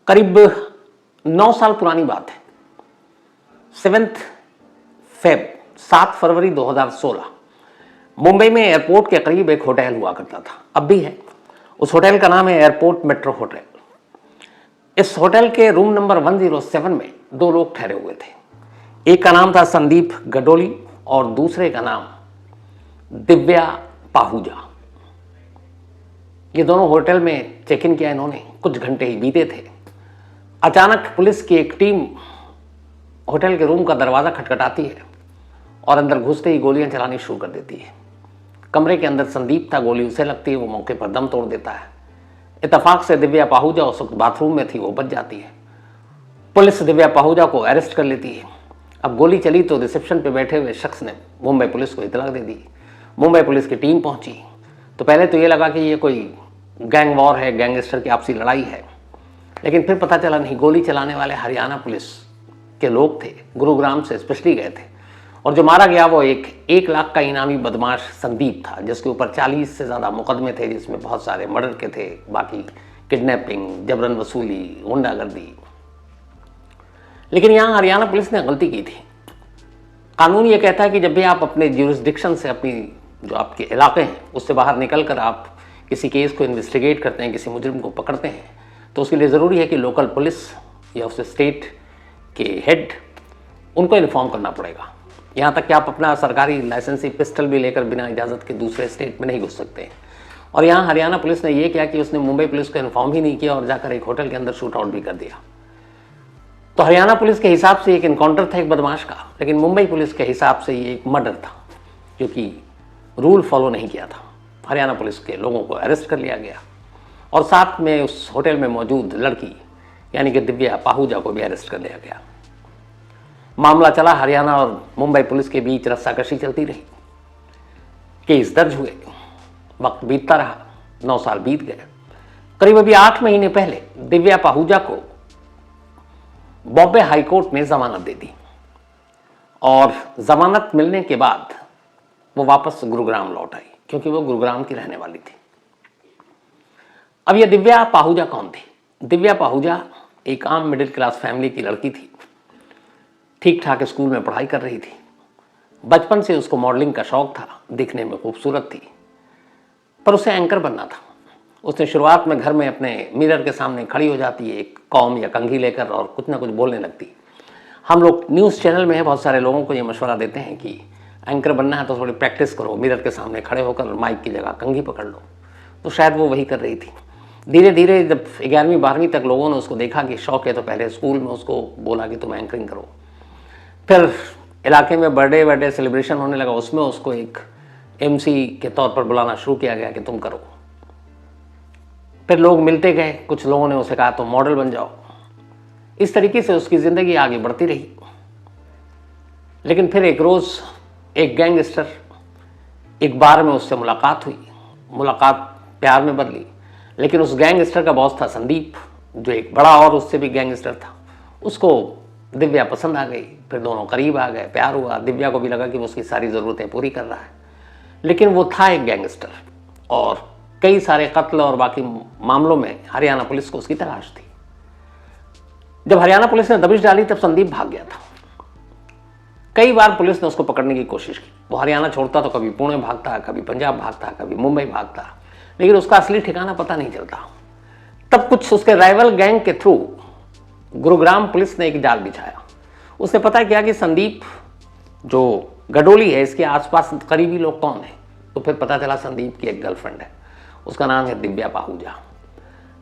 करीब 9 साल पुरानी बात है। 7 फरवरी 2016 मुंबई में एयरपोर्ट के करीब एक होटल हुआ करता था, अब भी है। उस होटल का नाम है एयरपोर्ट मेट्रो होटल। इस होटल के रूम नंबर 107 में दो लोग ठहरे हुए थे। एक का नाम था संदीप गडोली और दूसरे का नाम दिव्या पाहूजा। ये दोनों होटल में चेक इन किया इन्होंने, कुछ घंटे ही बीते थे। अचानक पुलिस की एक टीम होटल के रूम का दरवाज़ा खटखटाती है और अंदर घुसते ही गोलियां चलानी शुरू कर देती है। कमरे के अंदर संदीप था, गोली उसे लगती है, वो मौके पर दम तोड़ देता है। इत्तेफाक से दिव्या पाहूजा उस वक्त बाथरूम में थी, वो बच जाती है। पुलिस दिव्या पाहूजा को अरेस्ट कर लेती है। अब गोली चली तो रिसेप्शन पे बैठे हुए शख्स ने मुंबई पुलिस को इतला दे दी। मुंबई पुलिस की टीम पहुंची तो पहले तो ये लगा कि ये कोई गैंग वॉर है, गैंगस्टर की आपसी लड़ाई है, लेकिन फिर पता चला नहीं, गोली चलाने वाले हरियाणा पुलिस के लोग थे, गुरुग्राम से स्पेशली गए थे। और जो मारा गया वो एक लाख का इनामी बदमाश संदीप था, जिसके ऊपर 40 से ज़्यादा मुकदमे थे, जिसमें बहुत सारे मर्डर के थे, बाकी किडनैपिंग, जबरन वसूली, गुंडागर्दी। लेकिन यहाँ हरियाणा पुलिस ने गलती की थी। कानून ये कहता है कि जब भी आप अपने ज्यूरिसडिक्शन से, अपनी जो आपके इलाके हैं उससे बाहर निकल कर आप किसी केस को इन्वेस्टिगेट करते हैं, किसी मुजरिम को पकड़ते हैं, तो उसके लिए ज़रूरी है कि लोकल पुलिस या उस स्टेट के हेड उनको इन्फॉर्म करना पड़ेगा। यहाँ तक कि आप अपना सरकारी लाइसेंसी पिस्टल भी लेकर बिना इजाज़त के दूसरे स्टेट में नहीं घुस सकते हैं। और यहाँ हरियाणा पुलिस ने ये किया कि उसने मुंबई पुलिस को इन्फॉर्म ही नहीं किया और जाकर एक होटल के अंदर शूट आउट भी कर दिया। तो हरियाणा पुलिस के हिसाब से एक इनकाउंटर था एक बदमाश का, लेकिन मुंबई पुलिस के हिसाब से ये एक मर्डर था, क्योंकि रूल फॉलो नहीं किया था। हरियाणा पुलिस के लोगों को अरेस्ट कर लिया गया और साथ में उस होटल में मौजूद लड़की यानी कि दिव्या पाहूजा को भी अरेस्ट कर लिया गया। मामला चला, हरियाणा और मुंबई पुलिस के बीच रस्साकशी चलती रही, केस दर्ज हुए, वक्त बीतता रहा, 9 साल बीत गए। करीब अभी 8 महीने पहले दिव्या पाहूजा को बॉम्बे हाईकोर्ट ने जमानत दे दी और जमानत मिलने के बाद वो वापस गुरुग्राम लौट आई, क्योंकि वो गुरुग्राम की रहने वाली थी। अब ये दिव्या पाहूजा कौन थी? दिव्या पाहूजा एक आम मिडिल क्लास फैमिली की लड़की थी, ठीक ठाक स्कूल में पढ़ाई कर रही थी। बचपन से उसको मॉडलिंग का शौक था, दिखने में खूबसूरत थी, पर उसे एंकर बनना था। उसने शुरुआत में घर में अपने मिरर के सामने खड़ी हो जाती है, एक कॉम या कंघी लेकर, और कुछ ना कुछ बोलने लगती। हम लोग न्यूज़ चैनल में है, बहुत सारे लोगों को ये मशवरा देते हैं कि एंकर बनना है तो थोड़ी प्रैक्टिस करो, मिरर के सामने खड़े होकर माइक की जगह कंघी पकड़ लो। तो शायद वो वही कर रही थी। धीरे धीरे जब 11वीं 12वीं तक लोगों ने उसको देखा कि शौक है, तो पहले स्कूल में उसको बोला कि तुम एंकरिंग करो। फिर इलाके में बर्थडे सेलिब्रेशन होने लगा, उसमें उसको एक MC के तौर पर बुलाना शुरू किया गया कि तुम करो। फिर लोग मिलते गए, कुछ लोगों ने उसे कहा तुम मॉडल बन जाओ। इस तरीके से उसकी ज़िंदगी आगे बढ़ती रही। लेकिन फिर एक रोज़ एक गैंगस्टर, एक बार में उससे मुलाकात हुई, मुलाकात प्यार में बदली। लेकिन उस गैंगस्टर का बॉस था संदीप, जो एक बड़ा और उससे भी गैंगस्टर था। उसको दिव्या पसंद आ गई, फिर दोनों करीब आ गए, प्यार हुआ। दिव्या को भी लगा कि वो उसकी सारी ज़रूरतें पूरी कर रहा है, लेकिन वो था एक गैंगस्टर और कई सारे कत्ल और बाकी मामलों में हरियाणा पुलिस को उसकी तलाश थी। जब हरियाणा पुलिस ने दबिश डाली तब संदीप भाग गया था। कई बार पुलिस ने उसको पकड़ने की कोशिश की। वो हरियाणा छोड़ता तो कभी पुणे भागता, कभी पंजाब भागता, कभी मुंबई भागता, लेकिन उसका असली ठिकाना पता नहीं चलता। तब कुछ उसके राइवल गैंग के थ्रू गुरुग्राम पुलिस ने एक जाल बिछाया। उसने पता किया कि संदीप जो गडोली है, इसके आसपास करीबी लोग कौन है। तो फिर पता चला संदीप की एक गर्लफ्रेंड है, उसका नाम है दिव्या पाहूजा।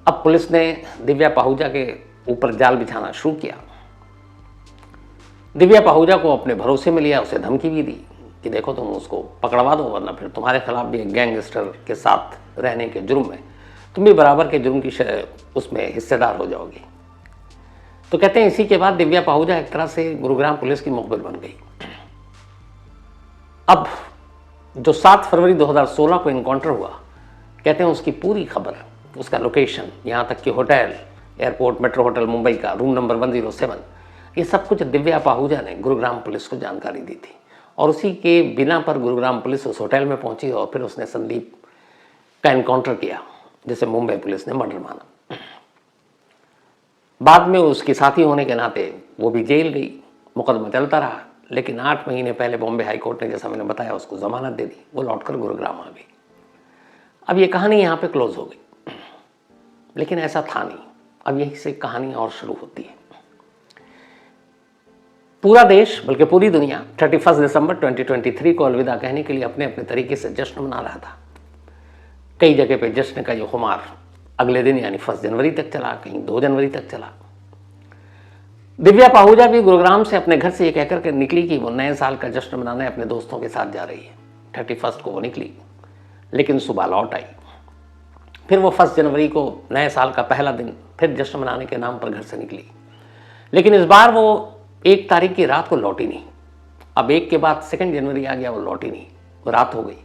अब पुलिस ने दिव्या पाहूजा के ऊपर जाल बिछाना शुरू किया। दिव्या पाहूजा को अपने भरोसे में लिया, उसे धमकी भी दी कि देखो तुम उसको पकड़वा दो, वरना फिर तुम्हारे खिलाफ भी एक गैंगस्टर के साथ रहने के जुर्म में तुम भी बराबर के जुर्म की उसमें हिस्सेदार हो जाओगी। तो कहते हैं इसी के बाद दिव्या पाहूजा एक तरह से गुरुग्राम पुलिस की मुखबिर बन गई। अब जो 7 फरवरी 2016 को इनकाउंटर हुआ, कहते हैं उसकी पूरी खबर, उसका लोकेशन, यहाँ तक कि hotel, airport metro hotel Mumbai का रूम नंबर 107, ये सब कुछ दिव्या पाहूजा ने गुरुग्राम पुलिस को जानकारी दी थी। और उसी के बिना पर गुरुग्राम पुलिस उस होटल में पहुंची और फिर उसने संदीप का इनकाउंटर किया, जिसे मुंबई पुलिस ने मर्डर माना। बाद में उसकी साथी होने के नाते वो भी जेल गई, मुकदमा चलता रहा, लेकिन 8 महीने पहले बॉम्बे हाई कोर्ट ने, जैसा मैंने बताया, उसको जमानत दे दी। वो लौटकर गुरुग्राम आ गई। अब ये कहानी यहाँ पे क्लोज हो गई, लेकिन ऐसा था नहीं। अब यहीं से कहानी और शुरू होती है। पूरा देश, बल्कि पूरी दुनिया 31 दिसंबर 2023 को अलविदा कहने के लिए अपने अपने तरीके से जश्न मना रहा था। कई जगह पे जश्न का ये खुमार अगले दिन यानी 1 जनवरी तक चला, कहीं 2 जनवरी तक चला। दिव्या पाहूजा भी गुरुग्राम से अपने घर से ये कहकर के निकली कि वो नए साल का जश्न मनाने अपने दोस्तों के साथ जा रही है। 31 को वो निकली, लेकिन सुबह लौट आई। फिर वो 1 जनवरी को, नए साल का पहला दिन, फिर जश्न मनाने के नाम पर घर से निकली, लेकिन इस बार वो 1 तारीख की रात को लौटी नहीं। अब 1 के बाद 2 जनवरी आ गया, वो लौटी नहीं, वो रात हो गई।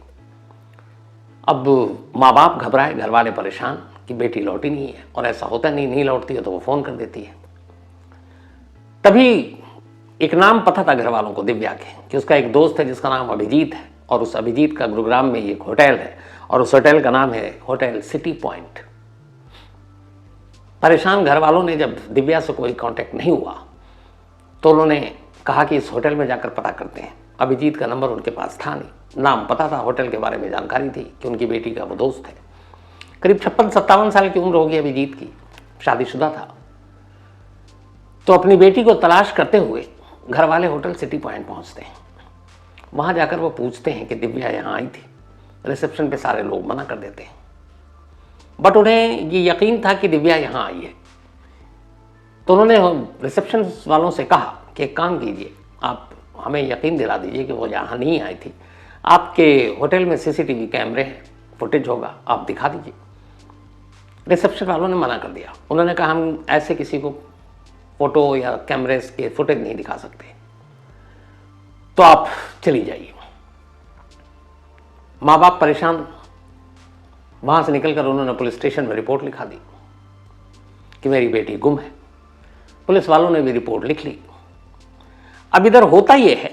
अब माँ बाप घबराए, घर वाले परेशान कि बेटी लौटी नहीं है, और ऐसा होता नहीं लौटती है तो वो फ़ोन कर देती है। तभी एक नाम पता था घर वालों को दिव्या के, कि उसका एक दोस्त है जिसका नाम अभिजीत है, और उस अभिजीत का गुरुग्राम में एक होटल है, और उस होटल का नाम है होटल सिटी पॉइंट। परेशान घर वालों ने जब दिव्या से कोई कांटेक्ट नहीं हुआ तो उन्होंने कहा कि इस होटल में जाकर पता करते हैं। अभिजीत का नंबर उनके पास था नहीं, नाम पता था, होटल के बारे में जानकारी थी कि उनकी बेटी का वो दोस्त है। करीब 56-57 साल की उम्र होगी अभिजीत की, शादीशुदा था। तो अपनी बेटी को तलाश करते हुए घर वाले होटल सिटी पॉइंट पहुंचते हैं। वहां जाकर वो पूछते हैं कि दिव्या यहाँ आई थी। रिसेप्शन पे सारे लोग मना कर देते हैं, बट उन्हें ये यकीन था कि दिव्या यहाँ आई है। तो उन्होंने रिसेप्शन वालों से कहा कि एक काम कीजिए, आप हमें यकीन दिला दीजिए कि वो यहाँ नहीं आई थी। आपके होटल में सीसीटीवी कैमरे हैं, फुटेज होगा, आप दिखा दीजिए। रिसेप्शन वालों ने मना कर दिया। उन्होंने कहा हम ऐसे किसी को फोटो या कैमरे के फुटेज नहीं दिखा सकते, तो आप चली जाइए। माँ बाप परेशान, वहां से निकलकर उन्होंने पुलिस स्टेशन में रिपोर्ट लिखा दी कि मेरी बेटी गुम है। पुलिस वालों ने भी रिपोर्ट लिख ली। अब इधर होता यह है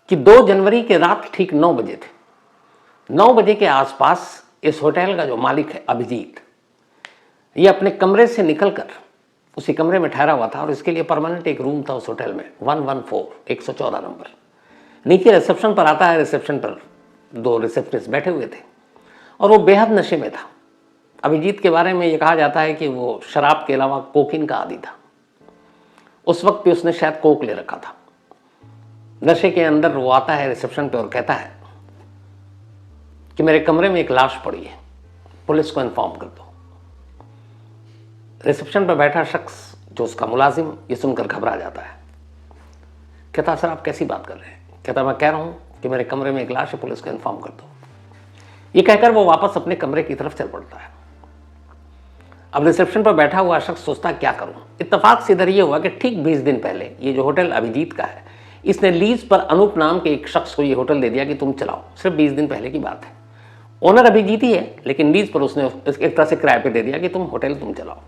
कि 2 जनवरी के रात ठीक 9 बजे थे। 9 बजे के आसपास इस होटल का जो मालिक है अभिजीत, ये अपने कमरे से निकलकर उसी कमरे में ठहरा हुआ था, और इसके लिए परमानेंट एक रूम था उस होटल में, 114 114 नंबर। नीचे रिसेप्शन पर आता है। रिसेप्शन पर 2 रिसेप्शनिस्ट बैठे हुए थे, और वो बेहद नशे में था। अभिजीत के बारे में ये कहा जाता है कि वो शराब के अलावा कोकीन का आदी था। उस वक्त भी उसने शायद कोक ले रखा था। नशे के अंदर वो आता है रिसेप्शन पे और कहता है कि मेरे कमरे में एक लाश पड़ी है, पुलिस को इन्फॉर्म कर दो। रिसेप्शन पर बैठा शख्स, जो उसका मुलाजिम, ये सुनकर घबरा जाता है। कहता सर आप कैसी बात कर रहे हैं? कहता मैं कह रहा हूं कि मेरे कमरे में एक लाश है, पुलिस को इन्फॉर्म कर दो। ये कहकर वो वापस अपने कमरे की तरफ चल पड़ता है। अब रिसेप्शन पर बैठा हुआ शख्स सोचता क्या करूं। इत्तेफाक से इधर ये हुआ कि ठीक 20 दिन पहले ये जो होटल अभिजीत का है, इसने लीज पर अनूप नाम के एक शख्स को ये होटल दे दिया कि तुम चलाओ। सिर्फ 20 दिन पहले की बात है। ओनर अभिजीत ही है, लेकिन लीज पर उसने एक तरह से किराए पे दे दिया कि तुम होटल तुम चलाओ।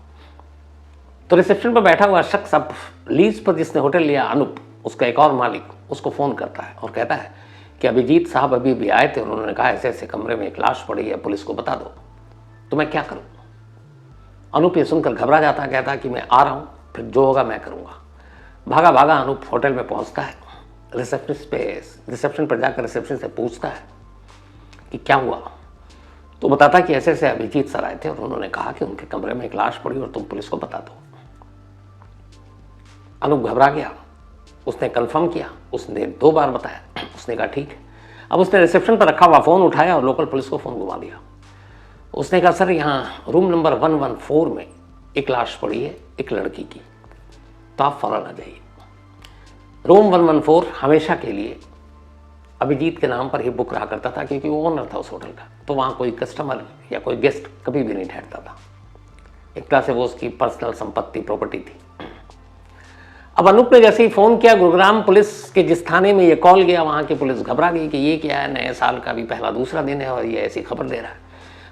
तो रिसेप्शन पर बैठा हुआ शख्स अब लीज पर जिसने होटल लिया अनूप, उसका एक और मालिक, उसको फ़ोन करता है और कहता है कि अभिजीत साहब अभी भी आए थे और उन्होंने कहा ऐसे ऐसे कमरे में एक लाश पड़ी है, पुलिस को बता दो। तो मैं क्या करूं? अनूप ये सुनकर घबरा जाता, कहता कि मैं आ रहा हूं, फिर जो होगा मैं करूंगा। भागा भागा अनूप होटल में पहुंचता है। रिसेप्शन पर जाकर रिसेप्शन से पूछता है कि क्या हुआ। तो बताता कि ऐसे ऐसे अभिजीत सर आए थे और उन्होंने कहा कि उनके कमरे में एक लाश पड़ी और तुम पुलिस को बता दो। अनूप घबरा गया। उसने कंफर्म किया, उसने 2 बार बताया। उसने कहा ठीक है। अब उसने रिसेप्शन पर रखा हुआ फ़ोन उठाया और लोकल पुलिस को फ़ोन घुमा दिया। उसने कहा सर यहाँ रूम नंबर 114 में एक लाश पड़ी है, एक लड़की की, तो आप फौरन आ जाइए। रूम 114 हमेशा के लिए अभिजीत के नाम पर ही बुक रहा करता था, क्योंकि वो ओनर था उस होटल का। तो वहाँ कोई कस्टमर या कोई गेस्ट कभी भी नहीं ठहरता था। एक तरह से वो उसकी पर्सनल संपत्ति, प्रॉपर्टी थी। अब अनूप ने जैसे ही फ़ोन किया गुरुग्राम पुलिस के जिस थाने में ये कॉल गया, वहाँ की पुलिस घबरा गई कि ये क्या है, नए साल का भी पहला दूसरा दिन है और ये ऐसी खबर दे रहा है।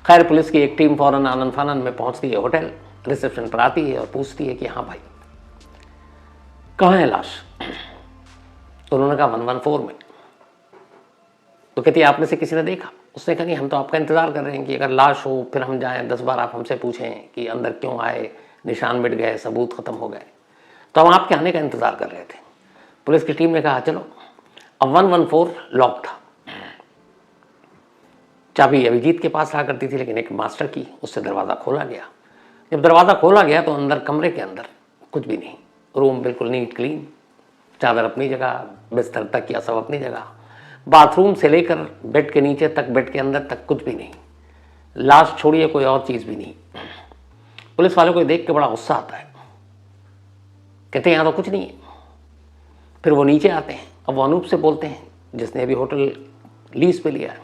खैर पुलिस की एक टीम फौरन आनन फानन में पहुँचती है होटल, रिसेप्शन पर आती है और पूछती है कि हाँ भाई कहाँ है लाश? तो उन्होंने कहा 114 में। तो कहती है आप में से किसी ने देखा? उसने कहा नहीं, हम तो आपका इंतज़ार कर रहे हैं कि अगर लाश हो फिर हम जाएं, 10 बार आप हमसे पूछें कि अंदर क्यों आए, निशान मिट गए, सबूत खत्म हो गए। तो हम आपके आने का इंतजार कर रहे थे। पुलिस की टीम ने कहा चलो। अब 114 लॉक था, चाबी अभिजीत के पास रहा करती थी, लेकिन एक मास्टर की, उससे दरवाज़ा खोला गया। जब दरवाज़ा खोला गया तो अंदर, कमरे के अंदर कुछ भी नहीं। रूम बिल्कुल नीट क्लीन, चादर अपनी जगह, बिस्तर तक या सब अपनी जगह, बाथरूम से लेकर बेड के नीचे तक, बेड के अंदर तक कुछ भी नहीं। लाश छोड़िए, कोई और चीज़ भी नहीं। पुलिस वालों को देख के बड़ा गुस्सा आता है, कहते हैं यहाँ तो कुछ नहीं है। फिर वो नीचे आते हैं। अब वो अनूप से बोलते हैं, जिसने अभी होटल लीज पे लिया है,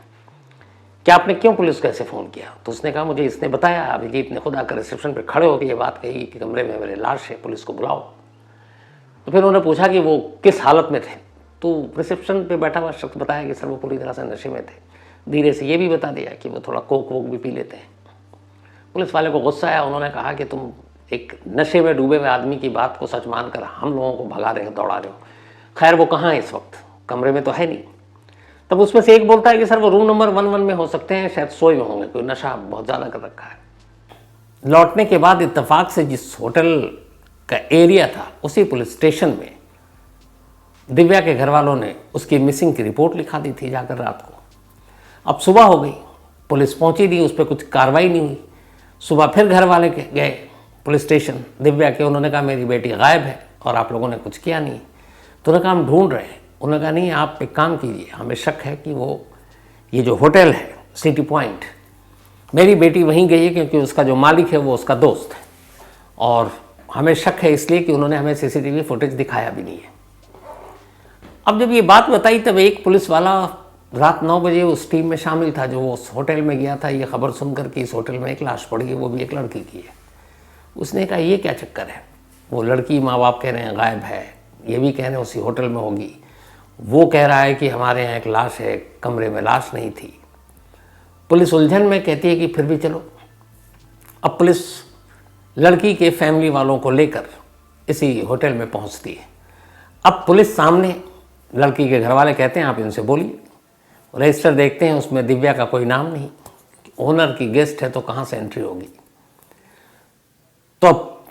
क्या आपने क्यों पुलिस को ऐसे फ़ोन किया? तो उसने कहा मुझे इसने बताया, अभिजीत ने खुद आकर रिसेप्शन पे खड़े होकर ये बात कही कि कमरे में मेरे लाश है, पुलिस को बुलाओ। तो फिर उन्होंने पूछा कि वो किस हालत में थे, तो रिसेप्शन पे बैठा हुआ शख्स बताया कि सर वो पूरी तरह से नशे में थे। धीरे से ये भी बता दिया कि वो थोड़ा कोक वोक भी पी लेते हैं। पुलिस वाले को गुस्सा आया। उन्होंने कहा कि तुम एक नशे में डूबे हुए आदमी की बात को सच मानकर हम लोगों को भगा रहे हो, दौड़ा रहे हो। खैर वो कहाँ है इस वक्त, कमरे में तो है नहीं। तब उसमें से एक बोलता है कि सर वो रूम नंबर 11 में हो सकते हैं, शायद सोए हुए होंगे, कोई नशा बहुत ज़्यादा कर रखा है। लौटने के बाद इत्तेफाक से जिस होटल का एरिया था उसी पुलिस स्टेशन में दिव्या के घर वालों ने उसकी मिसिंग की रिपोर्ट लिखा दी थी जाकर रात को। अब सुबह हो गई, पुलिस पहुंची थी, उस पर कुछ कार्रवाई नहीं हुई। सुबह फिर घर वाले गए पुलिस स्टेशन दिव्या के। उन्होंने कहा मेरी बेटी गायब है और आप लोगों ने कुछ किया नहीं। तो उन्होंने कहा हम ढूंढ रहे हैं। उन्होंने कहा नहीं, आप एक काम कीजिए, हमें शक है कि वो ये जो होटल है सिटी पॉइंट, मेरी बेटी वहीं गई है क्योंकि उसका जो मालिक है वो उसका दोस्त है, और हमें शक है इसलिए कि उन्होंने हमें सीसीटीवी फुटेज दिखाया भी नहीं है। अब जब ये बात बताई तब एक पुलिस वाला रात 9 बजे उस टीम में शामिल था जो उस होटल में गया था ये खबर सुनकर कि इस होटल में एक लाश पड़ी है, वो भी एक लड़की की है। उसने कहा ये क्या चक्कर है, वो लड़की माँ बाप कह रहे हैं गायब है, ये भी कह रहे हैं उसी होटल में होगी, वो कह रहा है कि हमारे यहाँ एक लाश है, कमरे में लाश नहीं थी। पुलिस उलझन में कहती है कि फिर भी चलो। अब पुलिस लड़की के फैमिली वालों को लेकर इसी होटल में पहुंचती है। अब पुलिस सामने, लड़की के घर वाले कहते हैं आप इनसे बोलिए। रजिस्टर देखते हैं, उसमें दिव्या का कोई नाम नहीं, ओनर की गेस्ट है तो कहाँ से एंट्री होगी। तो अब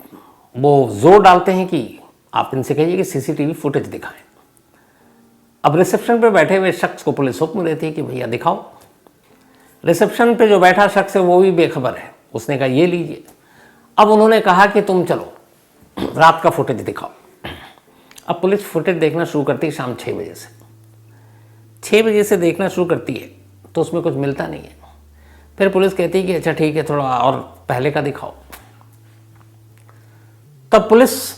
वो जोर डालते हैं कि आप इनसे कहिए कि सीसीटीवी फुटेज दिखाएं। अब रिसेप्शन पे बैठे हुए शख्स को पुलिस हुक्म देती है कि भैया दिखाओ। रिसेप्शन पे जो बैठा शख्स है वो भी बेखबर है, उसने कहा ये लीजिए। अब उन्होंने कहा कि तुम चलो रात का फुटेज दिखाओ। अब पुलिस फुटेज देखना शुरू करती है शाम 6 बजे से। 6 बजे से देखना शुरू करती है तो उसमें कुछ मिलता नहीं है। फिर पुलिस कहती है कि अच्छा ठीक है, थोड़ा और पहले का दिखाओ। तब पुलिस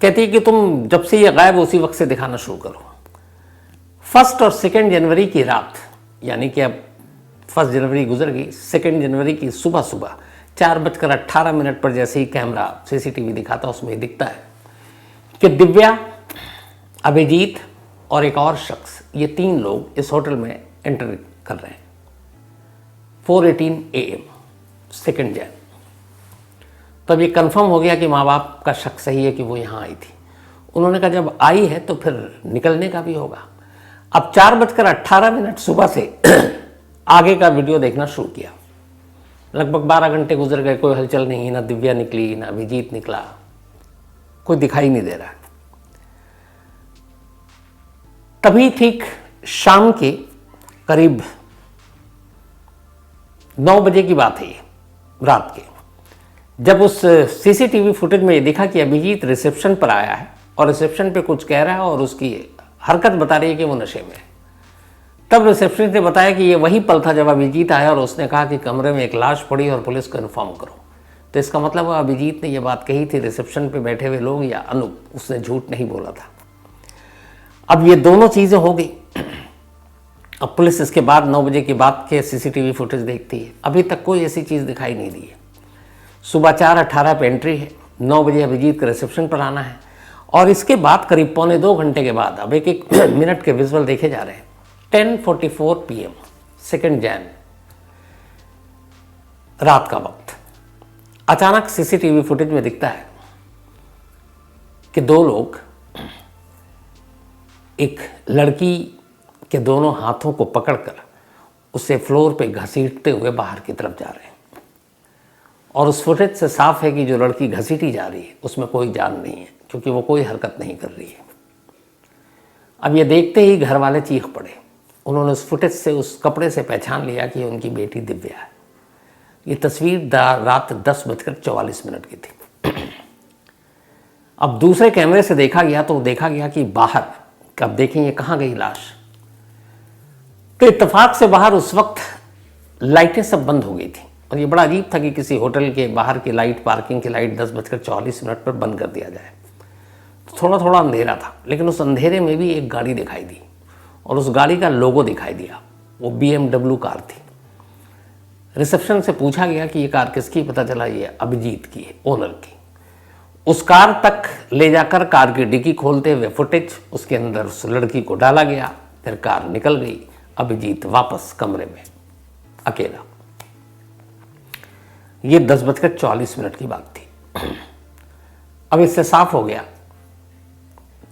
कहती है कि तुम जब से ये गायब उसी वक्त से दिखाना शुरू करो। 1 और 2 जनवरी की रात, यानी कि अब 1 जनवरी गुजर गई, 2 जनवरी की सुबह सुबह 4:18 पर जैसे ही कैमरा सीसीटीवी दिखाता उसमें दिखता है कि दिव्या, अभिजीत और एक और शख्स, ये 3 लोग इस होटल में एंटर कर रहे हैं 4:18 AM 2 जनवरी। तब ये कंफर्म हो गया कि माँ बाप का शक सही है कि वो यहाँ आई थी। उन्होंने कहा जब आई है तो फिर निकलने का भी होगा। अब 4:18 सुबह से आगे का वीडियो देखना शुरू किया। लगभग 12 घंटे गुजर गए, कोई हलचल नहीं, ना दिव्या निकली ना अभिजीत निकला, कोई दिखाई नहीं दे रहा। तभी ठीक शाम के करीब 9 बजे की बात है ये, रात के, जब उस सीसीटीवी फुटेज में ये दिखा कि अभिजीत रिसेप्शन पर आया है और रिसेप्शन पे कुछ कह रहा है और उसकी हरकत बता रही है कि वो नशे में है। तब रिसेप्शनिस्ट ने बताया कि ये वही पल था जब अभिजीत आया और उसने कहा कि कमरे में एक लाश पड़ी और पुलिस को इन्फॉर्म करो। तो इसका मतलब अभिजीत ने ये बात कही थी रिसेप्शन पे बैठे हुए लोग या अनूप, उसने झूठ नहीं बोला था। अब ये दोनों चीज़ें हो गई। अब पुलिस इसके बाद 9 बजे के बाद के सीसीटीवी फुटेज देखती है, अभी तक कोई ऐसी चीज़ दिखाई नहीं दी है। सुबह 4:18 पे एंट्री है, 9 बजे अभिजीत के रिसेप्शन पर आना है, और इसके बाद करीब 1.25 घंटे के बाद अब एक मिनट के विजुअल देखे जा रहे हैं। 10:44 PM 2 जनवरी रात का वक्त, अचानक सीसीटीवी फुटेज में दिखता है कि 2 लोग एक लड़की के दोनों हाथों को पकड़कर उसे फ्लोर पे घसीटते हुए बाहर की तरफ जा रहे हैं। और उस फुटेज से साफ है कि जो लड़की घसीटी जा रही है उसमें कोई जान नहीं है, क्योंकि वो कोई हरकत नहीं कर रही है। अब ये देखते ही घर वाले चीख पड़े। उन्होंने उस फुटेज से, उस कपड़े से पहचान लिया कि उनकी बेटी दिव्या है। ये तस्वीर रात 10:44 की थी। अब दूसरे कैमरे से देखा गया तो देखा गया कि बाहर, अब देखें ये कहाँ गई लाश। तो इत्तेफाक से बाहर उस वक्त लाइटें सब बंद हो गई थी, और ये बड़ा अजीब था कि किसी होटल के बाहर की लाइट, पार्किंग की लाइट 10:44 पर बंद कर दिया जाए। तो थोड़ा थोड़ा अंधेरा था, लेकिन उस अंधेरे में भी एक गाड़ी दिखाई दी, और उस गाड़ी का लोगो दिखाई दिया। वो BMW कार थी। रिसेप्शन से पूछा गया कि ये कार किसकी, पता चला ये अभिजीत की है, ओनर की। उस कार तक ले जाकर कार की डिक्की खोलते हुए फुटेज, उसके अंदर उस लड़की को डाला गया, फिर कार निकल गई। अभिजीत वापस कमरे में अकेला। ये 10:44 की बात थी। अब इससे साफ हो गया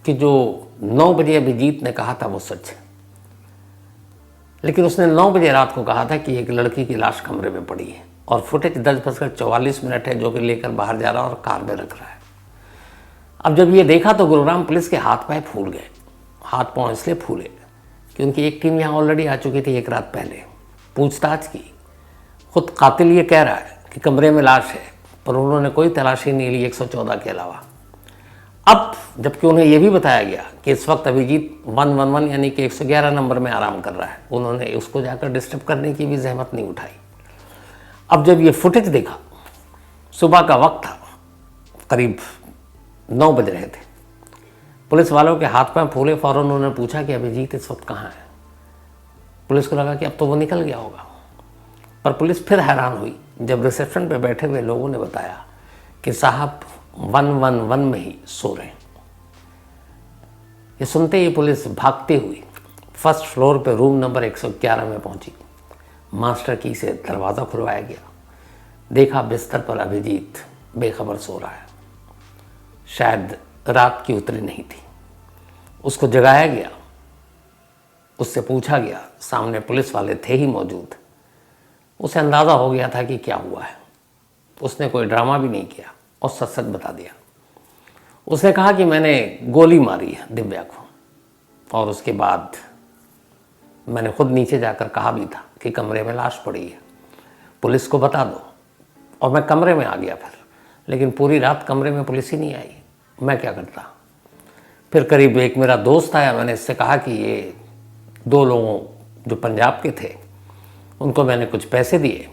कि जो 9 बजे अभिजीत ने कहा था वो सच है, लेकिन उसने 9 बजे रात को कहा था कि एक लड़की की लाश कमरे में पड़ी है, और फुटेज 10:44 है जो कि लेकर बाहर जा रहा है और कार में रख रहा है। अब जब ये देखा तो गुरुग्राम पुलिस के हाथ पैर फूल गए। हाथ पांव इसलिए फूले कि उनकी एक टीम यहाँ ऑलरेडी आ चुकी थी एक रात पहले, पूछताछ की। खुद कातिल ये कह रहा है कि कमरे में लाश है, पर उन्होंने कोई तलाशी नहीं ली 114 के अलावा। अब जबकि उन्हें यह भी बताया गया कि इस वक्त अभिजीत 111 यानी कि 111 नंबर में आराम कर रहा है, उन्होंने उसको जाकर डिस्टर्ब करने की भी जहमत नहीं उठाई। अब जब ये फुटेज देखा, सुबह का वक्त था, करीब 9 बज रहे थे। पुलिस वालों के हाथ पैर फूले। फौरन उन्होंने पूछा कि अभिजीत इस वक्त कहाँ है। पुलिस को लगा कि अब तो वो निकल गया होगा, पर पुलिस फिर हैरान हुई जब रिसेप्शन पे बैठे हुए लोगों ने बताया कि साहब 111 में ही सो रहे हैं। ये सुनते ही पुलिस भागते हुई फर्स्ट फ्लोर पे रूम नंबर 111 में पहुंची। मास्टर की से दरवाज़ा खुलवाया गया। देखा बिस्तर पर अभिजीत बेखबर सो रहा है। शायद रात की उतरी नहीं थी। उसको जगाया गया, उससे पूछा गया, सामने पुलिस वाले थे ही मौजूद। उसे अंदाज़ा हो गया था कि क्या हुआ है। उसने कोई ड्रामा भी नहीं किया और सच सच बता दिया। उसने कहा कि मैंने गोली मारी है दिव्या को, और उसके बाद मैंने खुद नीचे जाकर कहा भी था कि कमरे में लाश पड़ी है, पुलिस को बता दो। और मैं कमरे में आ गया फिर, लेकिन पूरी रात कमरे में पुलिस ही नहीं आई। मैं क्या करता। फिर करीब एक मेरा दोस्त आया, मैंने इससे कहा कि ये 2 लोगों जो पंजाब के थे उनको मैंने कुछ पैसे दिए,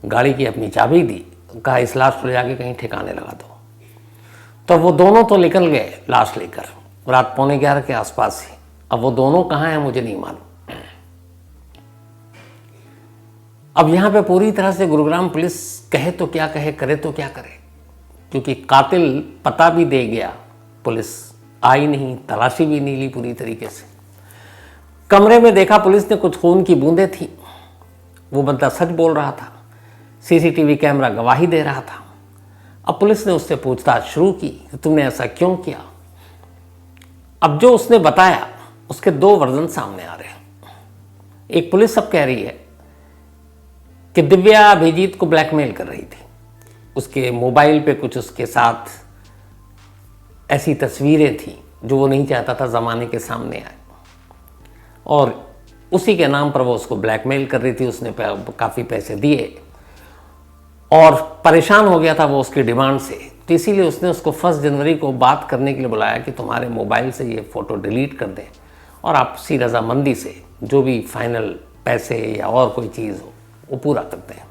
गाड़ी की अपनी चाबी दी, कहा इस लाश को ले जाके कहीं ठिकाने लगा दो। तो वो दोनों तो निकल गए लाश लेकर रात 11:15 के आसपास ही। अब वो दोनों कहाँ हैं मुझे नहीं मालूम। अब यहाँ पे पूरी तरह से गुरुग्राम पुलिस कहे तो क्या कहे, करे तो क्या करे, क्योंकि कातिल पता भी दे गया, पुलिस आई नहीं, तलाशी भी नहीं ली पूरी तरीके से। कमरे में देखा पुलिस ने कुछ खून की बूंदें थी। वो बंदा सच बोल रहा था, CCTV कैमरा गवाही दे रहा था। अब पुलिस ने उससे पूछताछ शुरू की कि तुमने ऐसा क्यों किया। अब जो उसने बताया उसके 2 वर्जन सामने आ रहे हैं। एक पुलिस अब कह रही है कि दिव्या अभिजीत को ब्लैकमेल कर रही थी, उसके मोबाइल पे कुछ उसके साथ ऐसी तस्वीरें थी जो वो नहीं चाहता था ज़माने के सामने आए, और उसी के नाम पर वो उसको ब्लैकमेल कर रही थी। उसने काफ़ी पैसे दिए और परेशान हो गया था वो उसकी डिमांड से, तो इसीलिए उसने उसको 1 जनवरी को बात करने के लिए बुलाया कि तुम्हारे मोबाइल से ये फ़ोटो डिलीट कर दें और आपसी रजामंदी से जो भी फाइनल पैसे या और कोई चीज़ हो वो पूरा करते हैं।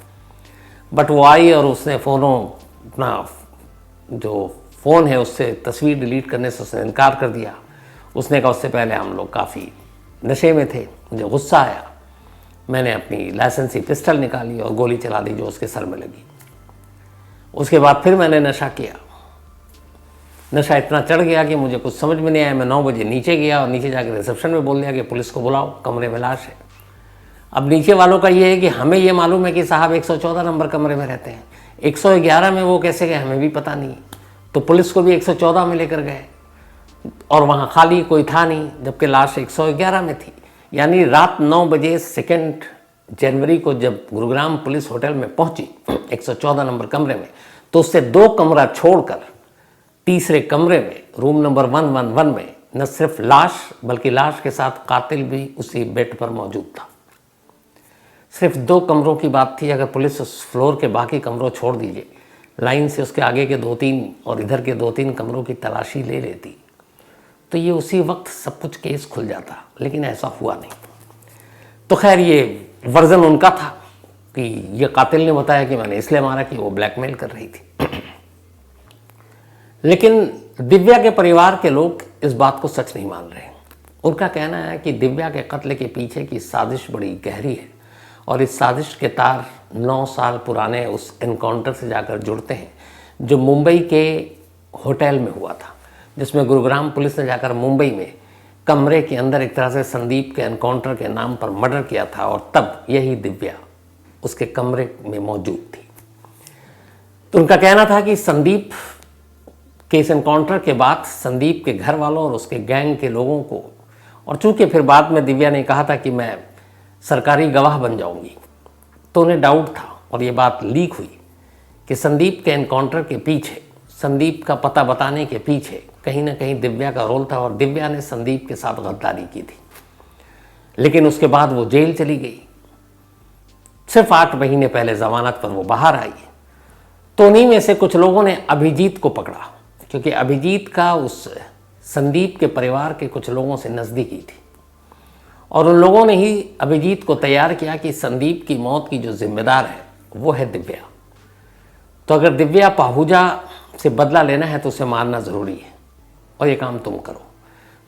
बट वो आई और उसने अपना जो फ़ोन है उससे तस्वीर डिलीट करने से उसने इनकार कर दिया। उसने कहा उससे पहले हम लोग काफ़ी नशे में थे, मुझे गुस्सा आया, मैंने अपनी लाइसेंसी पिस्टल निकाली और गोली चला दी जो उसके सर में लगी। उसके बाद फिर मैंने नशा किया। नशा इतना चढ़ गया कि मुझे कुछ समझ में नहीं आया। मैं 9 बजे नीचे गया और नीचे जाकर रिसेप्शन में बोल दिया कि पुलिस को बुलाओ, कमरे में लाश है। अब नीचे वालों का ये है कि हमें ये मालूम है कि साहब 114 नंबर कमरे में रहते हैं, 111 में वो कैसे गए हमें भी पता नहीं। तो पुलिस को भी 114 में लेकर गए और वहाँ खाली कोई था नहीं, जबकि लाश 111 में थी। यानी रात 9 बजे सेकंड जनवरी को जब गुरुग्राम पुलिस होटल में पहुंची 114 नंबर कमरे में, तो उससे 2 कमरा छोड़कर तीसरे कमरे में रूम नंबर 111 में न सिर्फ लाश बल्कि लाश के साथ कातिल भी उसी बेड पर मौजूद था। सिर्फ 2 कमरों की बात थी। अगर पुलिस उस फ्लोर के बाकी कमरों छोड़ दीजिए, लाइन से उसके आगे के 2-3 और इधर के 2-3 कमरों की तलाशी ले लेती तो ये उसी वक्त सब कुछ केस खुल जाता, लेकिन ऐसा हुआ नहीं। तो खैर ये वर्जन उनका था कि ये कातिल ने बताया कि मैंने इसलिए मारा कि वो ब्लैकमेल कर रही थी। लेकिन दिव्या के परिवार के लोग इस बात को सच नहीं मान रहे। उनका कहना है कि दिव्या के कत्ल के पीछे की साजिश बड़ी गहरी है और इस साजिश के तार 9 साल पुराने उस एनकाउंटर से जाकर जुड़ते हैं जो मुंबई के होटल में हुआ था, जिसमें गुरुग्राम पुलिस ने जाकर मुंबई में कमरे के अंदर एक तरह से संदीप के एनकाउंटर के नाम पर मर्डर किया था और तब यही दिव्या उसके कमरे में मौजूद थी। तो उनका कहना था कि संदीप के इस एनकाउंटर के बाद संदीप के घर वालों और उसके गैंग के लोगों को, और चूंकि फिर बाद में दिव्या ने कहा था कि मैं सरकारी गवाह बन जाऊंगी, तो उन्हें डाउट था और ये बात लीक हुई कि संदीप के एनकाउंटर के पीछे, संदीप का पता बताने के पीछे कहीं ना कहीं दिव्या का रोल था और दिव्या ने संदीप के साथ गद्दारी की थी। लेकिन उसके बाद वो जेल चली गई। सिर्फ 8 महीने पहले जमानत पर वो बाहर आई। तो उन्हीं में से कुछ लोगों ने अभिजीत को पकड़ा, क्योंकि अभिजीत का उस संदीप के परिवार के कुछ लोगों से नज़दीकी थी और उन लोगों ने ही अभिजीत को तैयार किया कि संदीप की मौत की जो जिम्मेदार है वो है दिव्या। तो अगर दिव्या पाहूजा से बदला लेना है तो उसे मारना ज़रूरी है और ये काम तुम करो।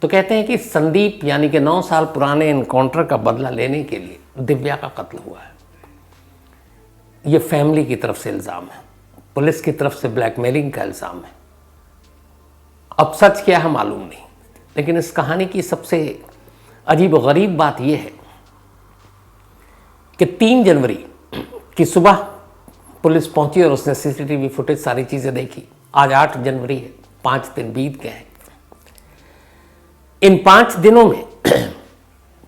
तो कहते हैं कि संदीप यानी कि 9 साल पुराने एनकाउंटर का बदला लेने के लिए दिव्या का कत्ल हुआ है। ये फैमिली की तरफ से इल्ज़ाम है, पुलिस की तरफ से ब्लैकमेलिंग का इल्ज़ाम है। अब सच क्या है मालूम नहीं, लेकिन इस कहानी की सबसे अजीब और गरीब बात यह है कि 3 जनवरी की सुबह पुलिस पहुंची और उसने सीसीटीवी फुटेज सारी चीज़ें देखी। आज 8 जनवरी है, 5 दिन बीत गए हैं। इन 5 दिनों में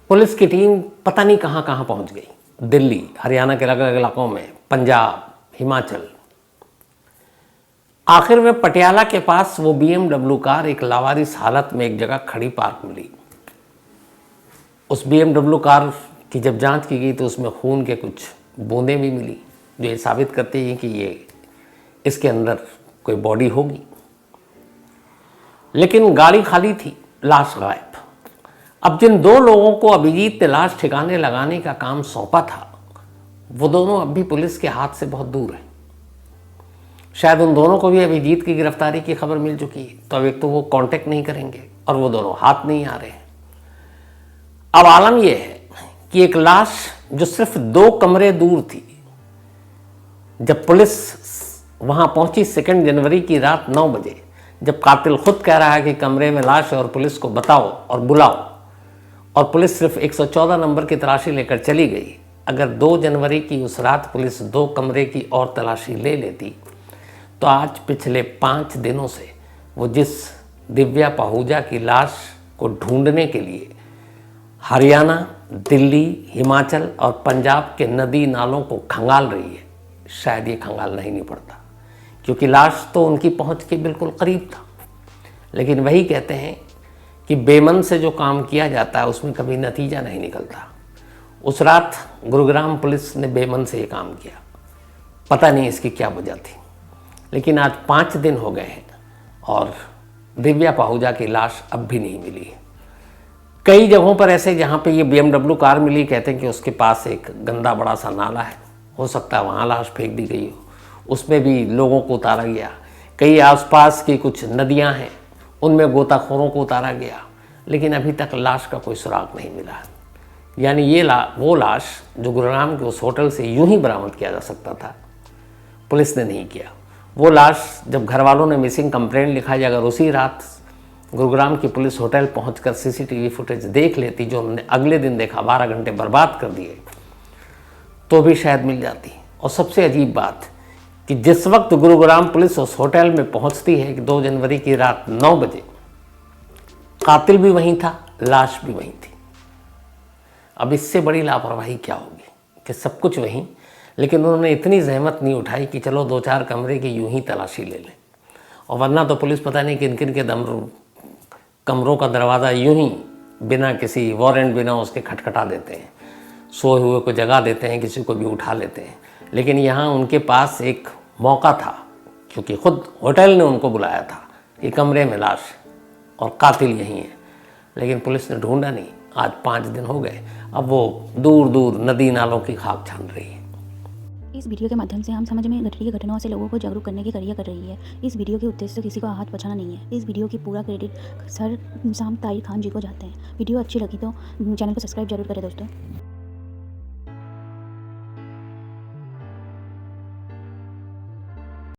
पुलिस की टीम पता नहीं कहां कहां पहुंच गई। दिल्ली, हरियाणा के अलग अलग इलाकों में, पंजाब, हिमाचल। आखिर में पटियाला के पास वो BMW कार एक लावारिस हालत में एक जगह खड़ी पार्क मिली। उस BMW कार की जब जांच की गई तो उसमें खून के कुछ बूंदें भी मिली, जो ये साबित करती हैं कि ये इसके अंदर कोई बॉडी होगी। लेकिन गाड़ी खाली थी, लाश गायब। अब जिन 2 लोगों को अभिजीत ने लाश ठिकाने लगाने का काम सौंपा था, वो दोनों अब भी पुलिस के हाथ से बहुत दूर हैं। शायद उन दोनों को भी अभिजीत की गिरफ्तारी की खबर मिल चुकी है, तो अब एक तो वो कांटेक्ट नहीं करेंगे और वो दोनों हाथ नहीं आ रहे हैं। अब आलम यह है कि एक लाश जो सिर्फ 2 कमरे दूर थी, जब पुलिस वहां पहुंची 2 जनवरी की रात 9 बजे, जब कातिल खुद कह रहा है कि कमरे में लाश है और पुलिस को बताओ और बुलाओ, और पुलिस सिर्फ 114 नंबर की तलाशी लेकर चली गई। अगर 2 जनवरी की उस रात पुलिस 2 कमरे की और तलाशी ले लेती तो आज पिछले 5 दिनों से वो जिस दिव्या पाहूजा की लाश को ढूंढने के लिए हरियाणा, दिल्ली, हिमाचल और पंजाब के नदी नालों को खंगाल रही है, शायद ये खंगालना ही नहीं पड़ता, क्योंकि लाश तो उनकी पहुंच के बिल्कुल करीब था। लेकिन वही कहते हैं कि बेमन से जो काम किया जाता है उसमें कभी नतीजा नहीं निकलता। उस रात गुरुग्राम पुलिस ने बेमन से ये काम किया, पता नहीं इसकी क्या वजह थी। लेकिन आज 5 दिन हो गए हैं और दिव्या पाहूजा की लाश अब भी नहीं मिली है। कई जगहों पर ऐसे जहाँ पे ये BMW कार मिली, कहते हैं कि उसके पास एक गंदा बड़ा सा नाला है, हो सकता है वहाँ लाश फेंक दी गई हो, उसमें भी लोगों को उतारा गया। कई आसपास की कुछ नदियाँ हैं, उनमें गोताखोरों को उतारा गया, लेकिन अभी तक लाश का कोई सुराग नहीं मिला। यानी ये वो लाश जो गुरुग्राम के उस होटल से यूं ही बरामद किया जा सकता था, पुलिस ने नहीं किया। वो लाश जब घर वालों ने मिसिंग कंप्लेंट लिखा, अगर उसी रात गुरुग्राम की पुलिस होटल पहुंचकर सीसीटीवी फुटेज देख लेती, जो उन्होंने अगले दिन देखा, 12 घंटे बर्बाद कर दिए, तो भी शायद मिल जाती। और सबसे अजीब बात कि जिस वक्त गुरुग्राम पुलिस उस होटल में पहुंचती है कि 2 जनवरी की रात 9 बजे, कातिल भी वहीं था, लाश भी वहीं थी। अब इससे बड़ी लापरवाही क्या होगी कि कि सब कुछ वहीं, लेकिन उन्होंने इतनी जहमत नहीं उठाई कि चलो 2-4 कमरे की यूं ही तलाशी ले लें। और वरना तो पुलिस पता नहीं किन किन के कमरों का दरवाज़ा यूं ही बिना किसी वारंट, बिना उसके खटखटा देते हैं, सोए हुए को जगा देते हैं, किसी को भी उठा लेते हैं। लेकिन यहाँ उनके पास एक मौका था, क्योंकि खुद होटल ने उनको बुलाया था कि कमरे में लाश और कातिल यही है, लेकिन पुलिस ने ढूंढा नहीं। आज 5 दिन हो गए, अब वो दूर दूर नदी नालों की खाक छान रही है। इस वीडियो के माध्यम से हम समाज में घट रही घटनाओं से लोगों को जागरूक करने की कार्य कर रही है। इस वीडियो के उद्देश्य से किसी को आहत पहुंचाना नहीं है। इस वीडियो की पूरा क्रेडिट सर शाम ताहिर खान जी को जाते हैं। वीडियो अच्छी लगी तो चैनल को सब्सक्राइब जरूर करें दोस्तों।